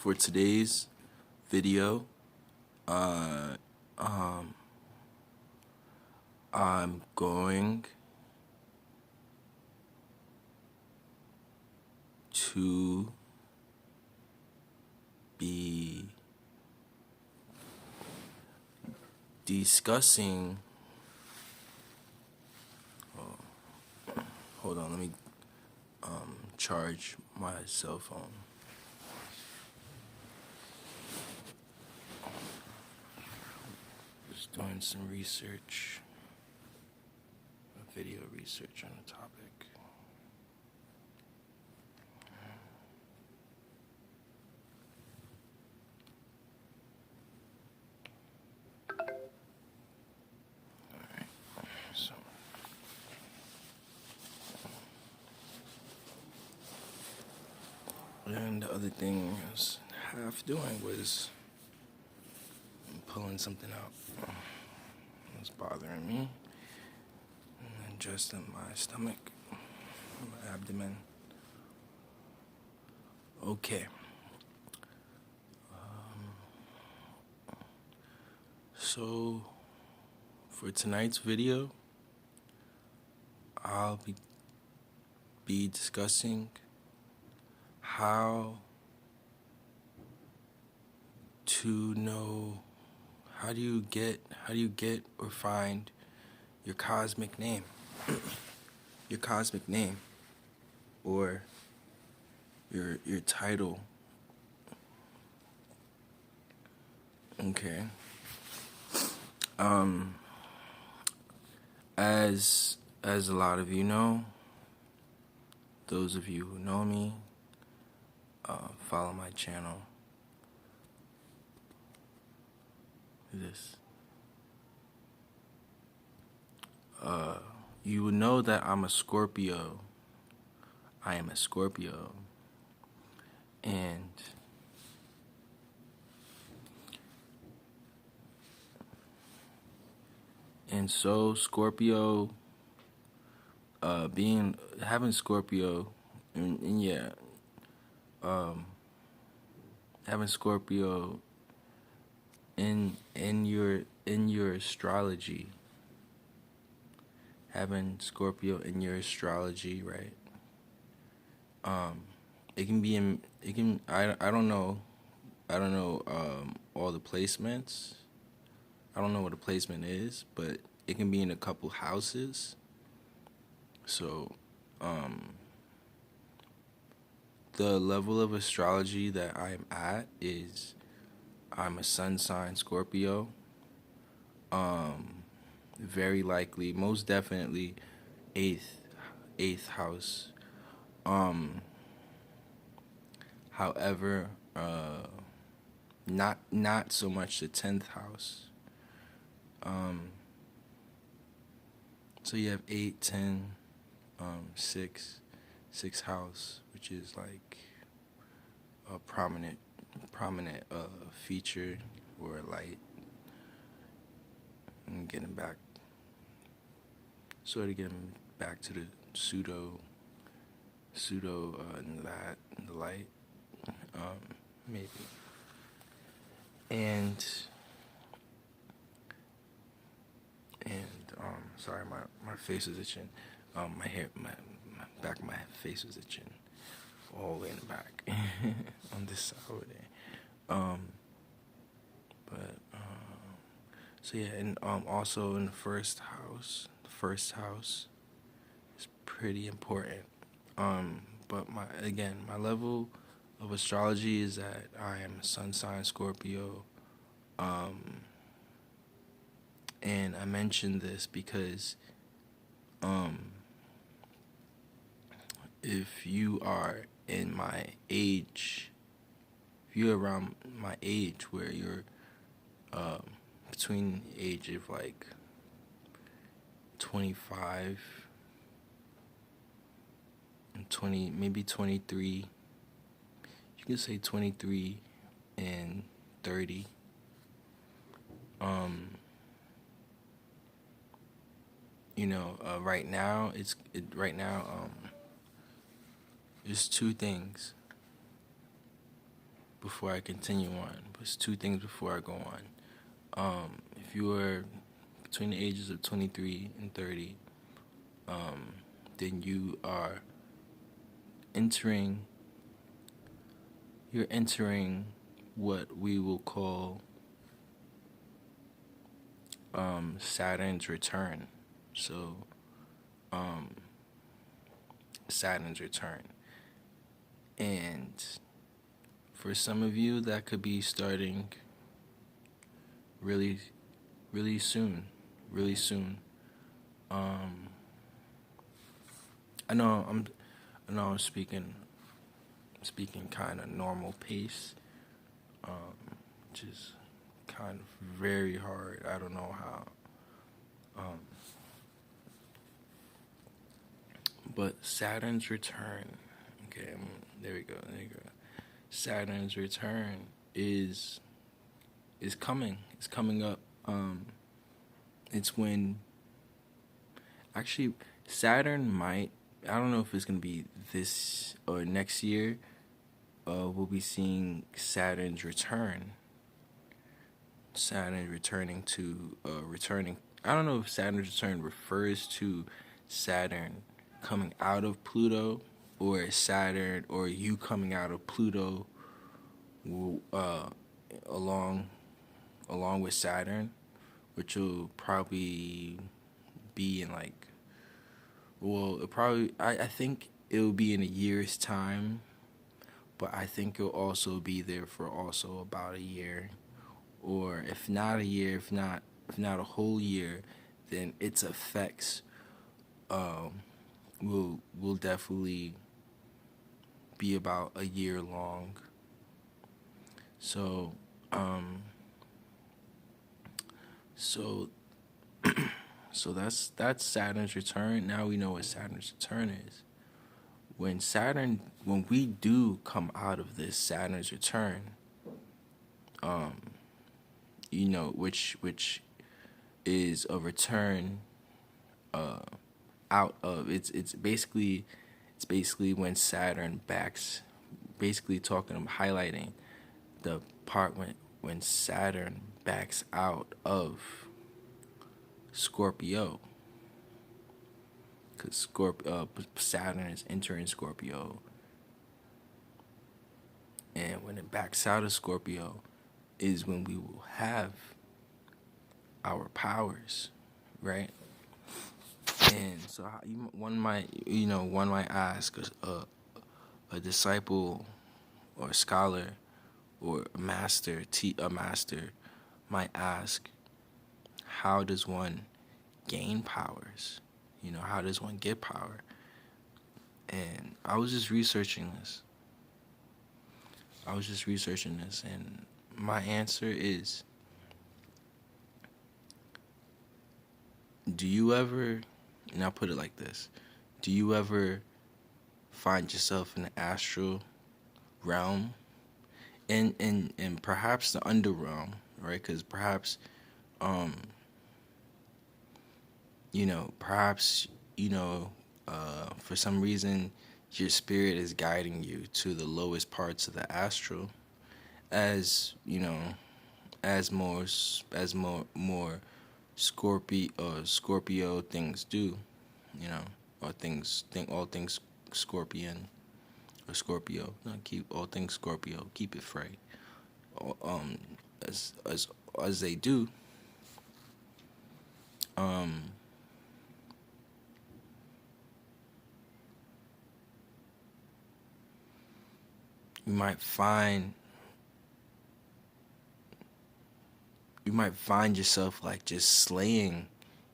for today's video, uh, um, I'm going to be discussing. Hold on, let me charge my cell phone. Just doing some research, video research on the topic. Alright, so. And the other thing I was half doing was pulling something out. It was bothering me. And just in my stomach, my abdomen. Okay. So, for tonight's video, I'll be discussing how to know how do you get or find your cosmic name. Your cosmic name or your title. Okay. As a lot of you know, those of you who know me, follow my channel. You would know that I'm a Scorpio. I am a Scorpio. And so Scorpio, having Scorpio, and yeah, having Scorpio in your astrology, having Scorpio in your astrology, right? It can be in, it can, I don't know all the placements. I don't know what a placement is, but it can be in a couple houses. So, the level of astrology that I'm at is I'm a sun sign Scorpio. Very likely, most definitely, eighth house. However, not so much the 10th house. So you have 8, 10, 6 house, which is like a prominent feature or light. And getting back to the pseudo the light, maybe. And sorry, my face is itching. My hair, my back of my face was itching all the way in the back on this side over there. So yeah, and also in the first house is pretty important. But my level of astrology is that I am a sun sign Scorpio. And I mentioned this because if you are in my age, if you're around my age where you're between the age of like 25 and 20, maybe 23, you can say 23 and 30. Right now there's two things before I continue on. There's two things before I go on. If you are between the ages of 23 and 30, then entering, you're entering what we will call Saturn's return. So, Saturn's return. And for some of you, that could be starting really, really soon. Really soon. I know I'm speaking kind of normal pace, which is kind of very hard. I don't know how. But Saturn's return. Okay, there we go. Saturn's return is coming. It's coming up. It's when actually Saturn might. I don't know if it's gonna be this or next year. We'll be seeing Saturn's return. Saturn returning to returning. I don't know if Saturn's return refers to Saturn coming out of Pluto, or Saturn, or you coming out of Pluto, along with Saturn, which will probably be in like, well, I think it'll be in a year's time, but I think it'll also be there for also about a year, or if not a year, if not a whole year, then its effects will definitely be about a year long. So so that's Saturn's return. Now we know what Saturn's return is. When we do come out of this Saturn's return, which is a return out of it's basically when Saturn backs, basically highlighting the part when Saturn backs out of Scorpio, because Saturn is entering Scorpio, and when it backs out of Scorpio is when we will have our powers, right? And so one might ask a disciple or a scholar or a master might ask, how does one gain powers? How does one get power? And I was just researching this. And my answer is, do you ever, and I'll put it like this, do you ever find yourself in the astral realm and perhaps the underrealm, right? Because perhaps, for some reason, your spirit is guiding you to the lowest parts of the astral, as more Scorpio things do, or all things Scorpion or Scorpio. No, keep all things Scorpio. Keep it free. As they do. You might find yourself like just slaying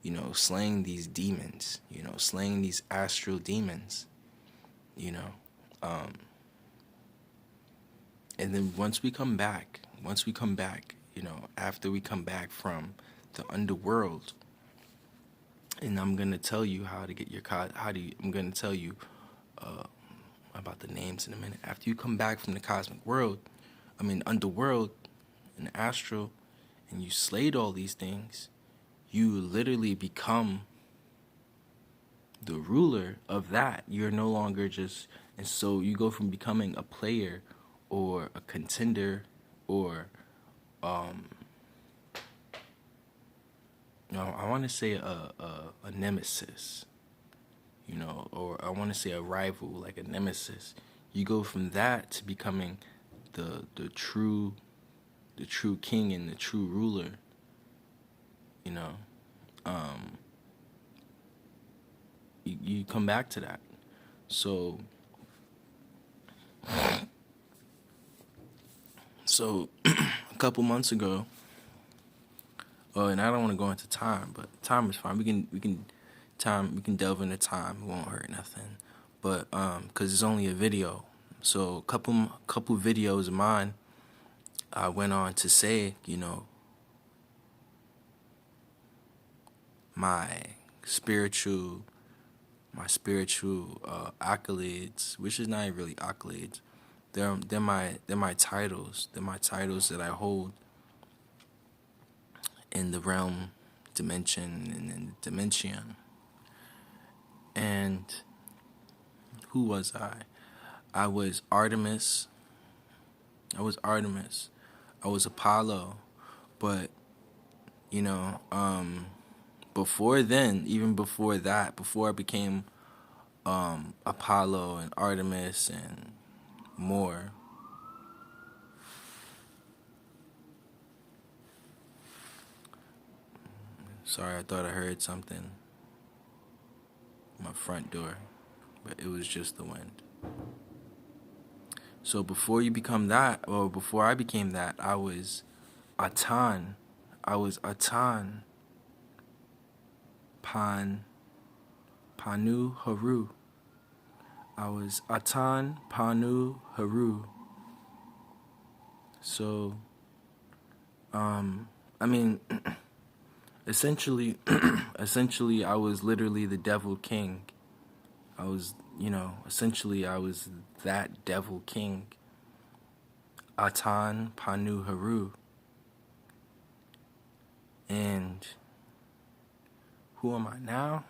these demons, slaying these astral demons, and then once we come back, after we come back from the underworld, and I'm gonna tell you how to get your I'm gonna tell you about the names in a minute. After you come back from the cosmic world, underworld and astral, and you slayed all these things, you literally become the ruler of that. You're no longer and so you go from becoming a player or a contender, or I want to say a nemesis, or I want to say a rival, like a nemesis. You go from that to becoming the true king and the true ruler. You know, you come back to that. So a couple months ago, and I don't want to go into time, but time is fine. We can delve into time. It won't hurt nothing. But cause it's only a video. So couple videos of mine, I went on to say, my spiritual accolades, which is not really accolades. They're my titles. They're my titles that I hold in the realm, dimension, and in dimension. And who was I? I was Artemis. I was Artemis. I was Apollo. But before then, even before that, before I became Apollo and Artemis and more. Sorry, I thought I heard something. My front door, but it was just the wind. So before you become that, or before I became that, I was Atan. I was Atan Panu Haru. I was Atan Panu Haru. So, I mean, essentially, I was literally the Devil King. I was, essentially I was that Devil King. Atan Panu Haru. And who am I now?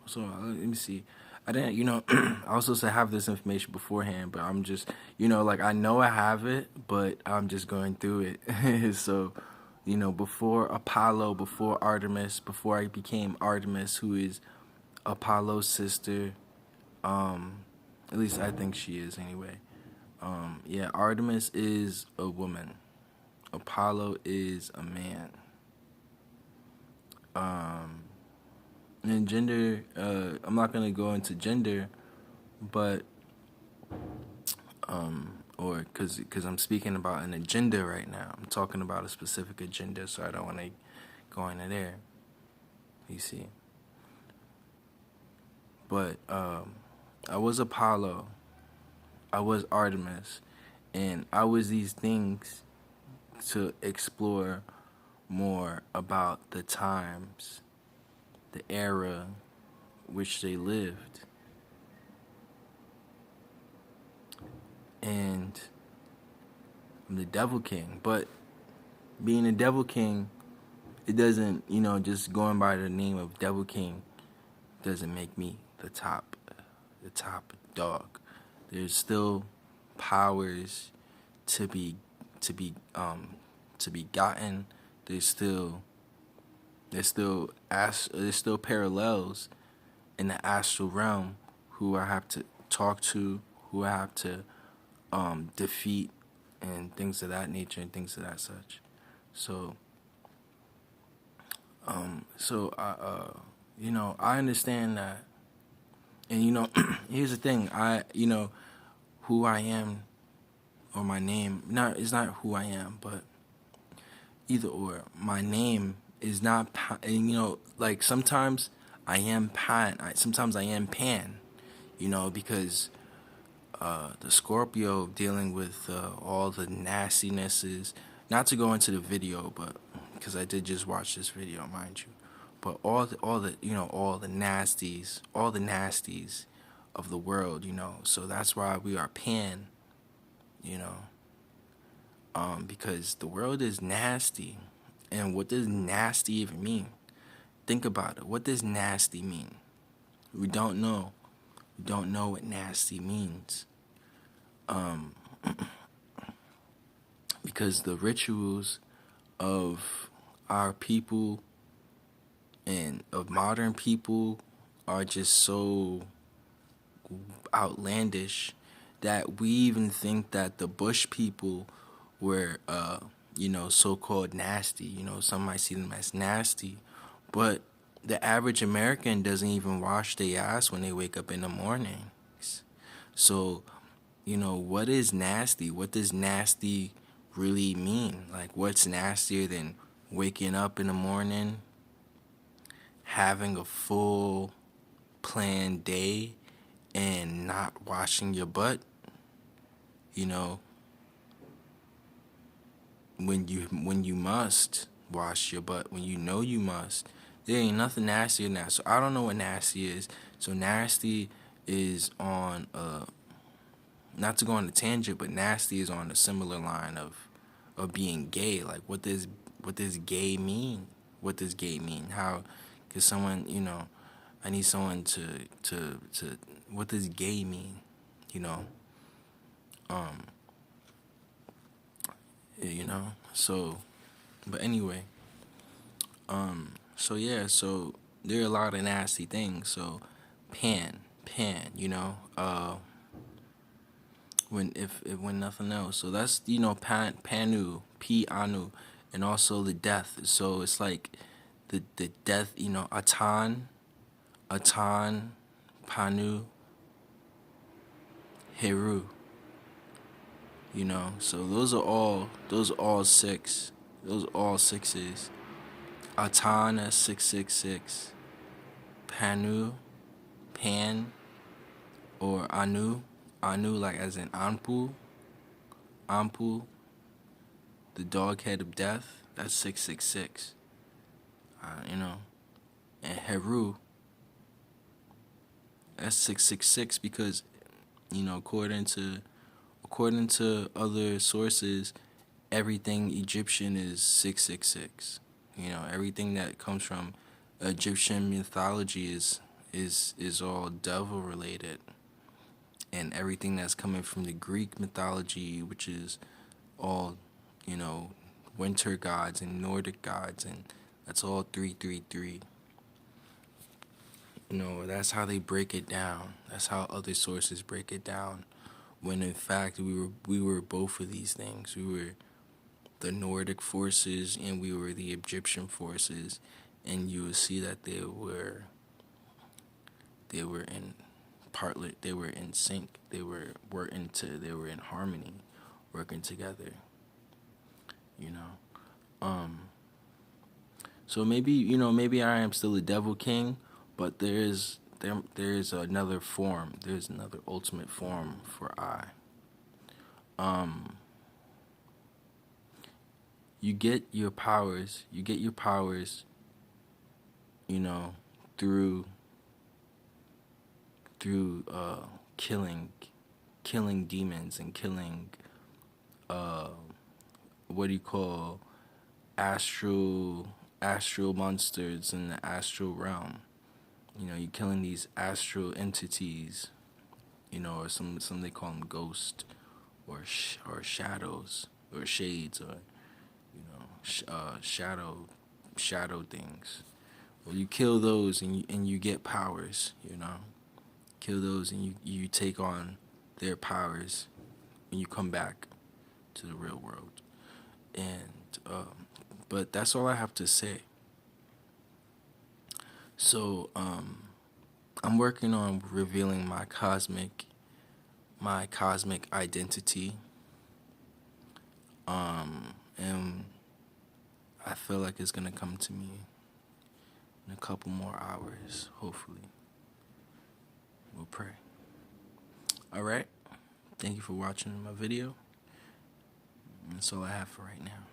So let me see. I didn't, I was supposed to have this information beforehand, but I'm just, like I know I have it, but I'm just going through it. So, before Apollo, before Artemis, before I became Artemis, who is Apollo's sister, at least I think she is anyway. Yeah, Artemis is a woman. Apollo is a man. And gender, I'm not gonna go into gender, but or because I'm speaking about an agenda right now. I'm talking about a specific agenda, so I don't want to go into there. You see. But I was Apollo, I was Artemis, and I was these things to explore more about the times, the era which they lived. And I'm the Devil King. But being a Devil King, it doesn't, just going by the name of Devil King doesn't make me the top dog. There's still powers to be gotten. There's still parallels in the astral realm who I have to talk to, who I have to defeat, and things of that nature and things of that such. So I understand that, and here's the thing. Who I am, or my name. It's not who I am, but either or. My name is not. And like sometimes I am Pan. Sometimes I am Pan. Because the Scorpio dealing with all the nastinesses. Not to go into the video, but because I did just watch this video, mind you. But all the nasties, of the world, So that's why we are Pan, because the world is nasty. And what does nasty even mean? Think about it. What does nasty mean? We don't know. You don't know what nasty means. Because the rituals of our people and of modern people are just so outlandish that we even think that the bush people were so-called nasty. Some might see them as nasty, but the average American doesn't even wash their ass when they wake up in the morning. So what is nasty? What does nasty really mean? Like, what's nastier than waking up in the morning, having a full planned day, and not washing your butt? You know, when you must wash your butt, when you know you must. There ain't nothing nastier than that. So I don't know what nasty is. So nasty is on not to go on a tangent, but nasty is on a similar line of being gay. Like, what does gay mean? What does gay mean? How? Cause someone, I need someone to what does gay mean? You know, um, So, but anyway, so yeah, so there are a lot of nasty things. So, pan, when nothing else. So that's panu, anu, and also the death. So it's like the death. Atan, panu, heru. So those are all six. Those are all sixes. Atan, that's 666. Panu, pan, or anu like as in Anpu, the dog head of death. That's 666. And Heru, that's 666 because according to other sources, everything Egyptian is 666. Everything that comes from Egyptian mythology is all devil related, and everything that's coming from the Greek mythology, which is all winter gods and Nordic gods, and that's all 333. That's how they break it down. That's how other sources break it down. When in fact we were both of these things. We were the Nordic forces and we were the Egyptian forces, and you will see that they were in they were in sync. They were in harmony, working together. So maybe I am still a devil king, but there is another form. There's another ultimate form for I. You get your powers. Through killing demons and killing what do you call astral monsters in the astral realm. You're killing these astral entities. Or some they call them ghosts, or shadows, or shades, or shadow things. Well, you kill those and you get powers. Kill those and you take on their powers when you come back to the real world. And but that's all I have to say. So I'm working on revealing my cosmic identity. And I feel like it's gonna come to me in a couple more hours, hopefully. We'll pray. Alright. Thank you for watching my video. That's all I have for right now.